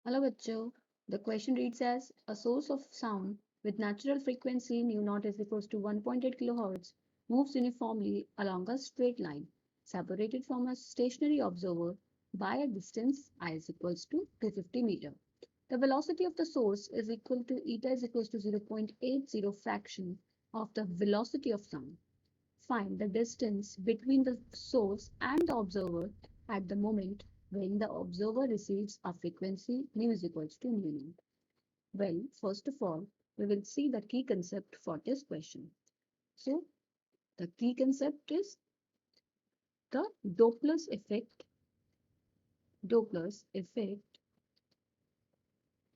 Hello bachcho. The question reads as a source of sound with natural frequency nu naught is equals to 1.8 kilohertz moves uniformly along a straight line separated from a stationary observer by a distance I is equals to 250 meter. The velocity of the source is equal to eta is equals to 0.80 fraction of the velocity of sound. Find the distance between the source and the observer at the moment when the observer receives a frequency nu is equals to nu naught. Well, first of all, we will see the key concept for this question. So, the key concept is the Doppler's effect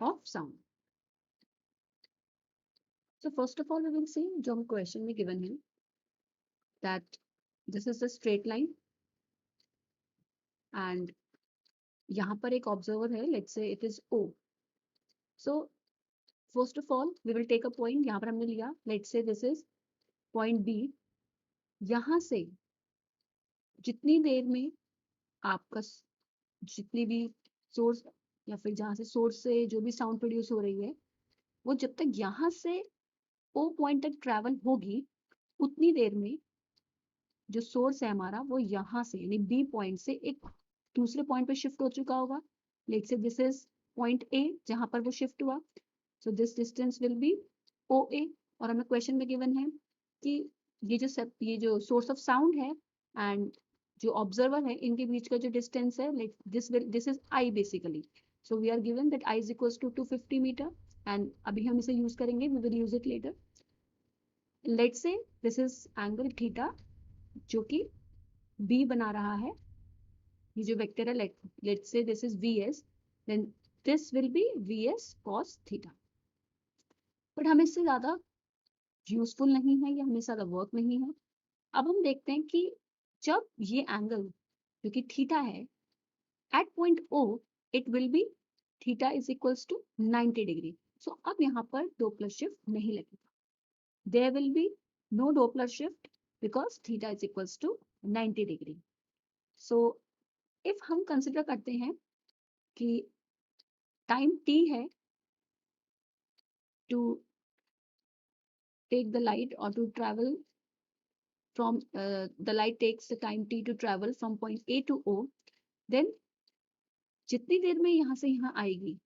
of sound. So, first of all, we will see जो हम question में given है that this is a straight line and यहाँ पर एक observer है, let's say it is O. So, first of all, we will take a point. यहाँ पर हमने लिया, let's say this is point B. यहाँ से जितनी देर में आपका जितनी भी सोर्स या फिर जहाँ से सोर्स से जो भी साउंड प्रोड्यूस हो रही है वो जब तक यहाँ से ओ पॉइंट तक ट्रैवल होगी उतनी देर में जो सोर्स है हमारा वो यहाँ से यानी बी पॉइंट से एक दूसरे पॉइंट पे शिफ्ट हो चुका होगा. Let's say this is point A जहाँ पर वो शिफ्ट हुआ. So this distance will be O A. और हमें क्वेश्चन में गिवन है कि ये जो सोर्स ऑफ साउंड है एंड जो ऑब्जर्वर है इनके बीच का जो डिस्टेंस है this is I basically. So we are given that I is equals to 250 metre and अभी हम इसे यूज करेंगे, we will use it later. Let's say this is angle theta जो कि बी बना रहा है. ये जो वेक्टर है let's say this is VS, then this will be VS cos theta. But हमें इससे ज्यादा यूजफुल नहीं है, या हमें ज्यादा वर्क नहीं है. अब हम देखते हैं कि जब ये एंगल जो कि थीटा है at point O it will be theta is equals to 90 degree. सो अब यहाँ पर डोपलर शिफ्ट नहीं लगेगा. There will be no Doppler shift because theta is equals to 90 degree. So if हम कंसिडर करते हैं कि टाइम t है to take the light or to travel from the light takes the time t to travel from point A to O, then जितनी देर में यहाँ से यहाँ आएगी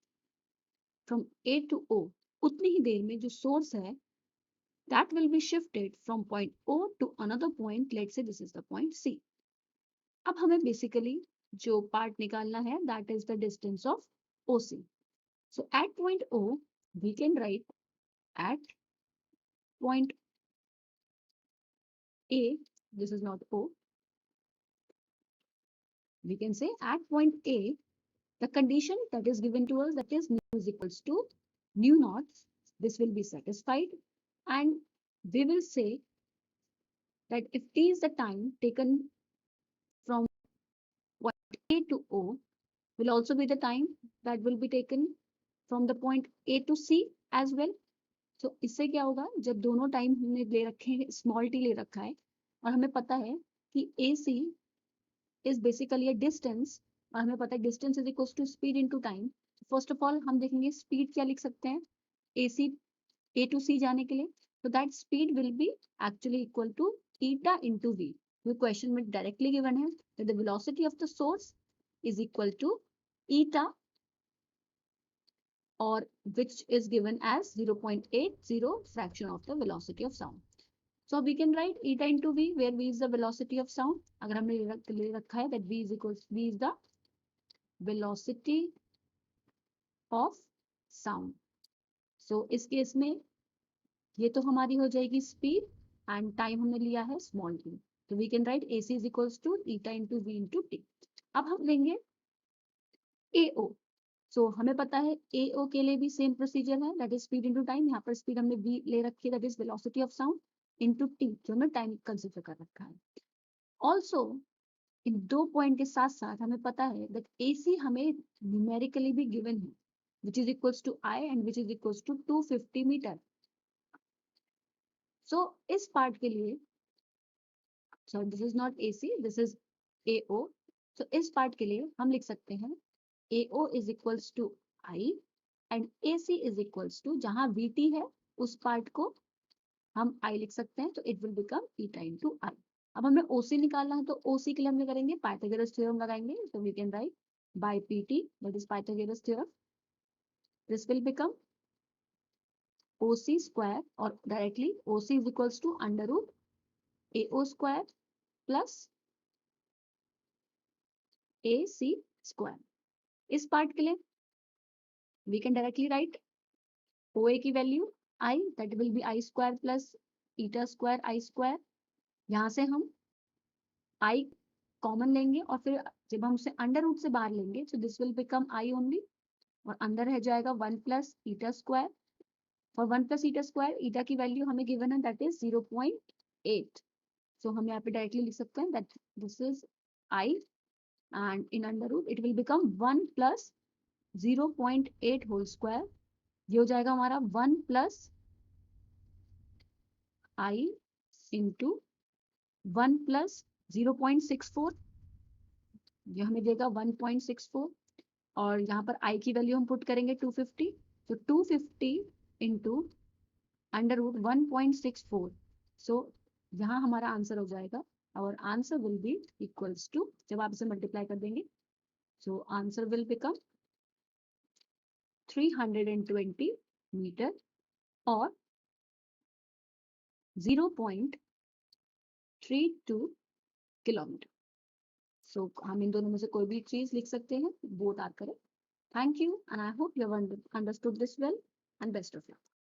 from A to O उतनी ही देर में जो सोर्स है that will be shifted from point O to another point. Let's say this is the point C. अब हमें basically जो part निकालना है that is the distance of OC. So at point O we can write at point A, this is not O, we can say at point A the condition that is given to us, that is nu is equals to nu naught, this will be satisfied, and we will say that if t is the time taken from point A to O will also be the time that will be taken from the point A to C as well. So इससे क्या होगा, जब दोनों time हमने ले रखे हैं, small T ले रखा है और हमें पता है कि AC is basically a distance और हमें पता है distance is equals to speed into time. First of all हम देखेंगे speed क्या लिख सकते हैं AC A to C जाने के लिए. So that speed will be actually equal to eta into V. ये क्वेश्चन में डायरेक्टली गिवन है that the velocity of the source is equal to eta or which is given as 0.80 fraction of the velocity of sound. So we can write eta into V where V is the velocity of sound. अगर हमने ले रखा है that V is the velocity of sound. So इस case में ये तो हमारी हो जाएगी स्पीड एंड टाइम हमने लिया है स्मॉल टी. तो we can write AC is equals to eta into V into t. अब हम लेंगे AO. सो हमें पता है AO के लिए भी सेम प्रोसीजर है, that is speed into time. यहाँ पर स्पीड हमने V ले रखी है, that is velocity of sound into T जो हमने टाइम कंसिडर कर रखा है. ऑल्सो इन दो पॉइंट के साथ साथ हमें पता है दैट AC हमें न्यूमेरिकली भी गिवन है which is equals to I and which is equals to 250 metre. So इस पार्ट के लिए, so this is not AC, this is AO. So इस पार्ट के लिए हम लिख सकते हैं AO is equals to I and AC is equals to, जहाँ VT है उस पार्ट को हम I लिख सकते हैं, तो it will become eta into I. अब हमें OC निकालना है, तो OC के लिए हम क्या करेंगे, पाइथागोरस थ्योरम लगाएंगे. So we can write by PT, that is Pythagoras theorem. This will become OC square, or directly OC is equals to under root AO square plus AC square. इस part के लिए we can directly write OA की value I, that will be I square plus eta square I square. यहाँ से हम I common लेंगे और फिर जब हम उसे अंडर रूट से बाहर लेंगे, so this will become I only, और अंदर रह जाएगा 1 plus eta square. For 1 plus eta square, eta की वैल्यू हमें गिवन है, that is 0.8. So हम यहाँ पे डायरेक्टली लिख सकते हैं that this is I, and in under root it will become 1 plus 0.8 whole square. ये हो जाएगा हमारा 1 plus I into 1 plus 0.64, ये हमें देगा 1.64, और यहाँ पर I की वैल्यू हम पुट करेंगे 250, तो 250 into अंडर रूट 1.64. सो यहाँ हमारा आंसर हो जाएगा, और answer will be equals to, जब आप इसे मल्टीप्लाई कर देंगे, so answer will become 320 metre और 0.32 किलोमीटर. सो हम इन दोनों में से कोई भी चीज लिख सकते हैं, both are correct. Thank you, and I hope you have understood this well, and best of luck.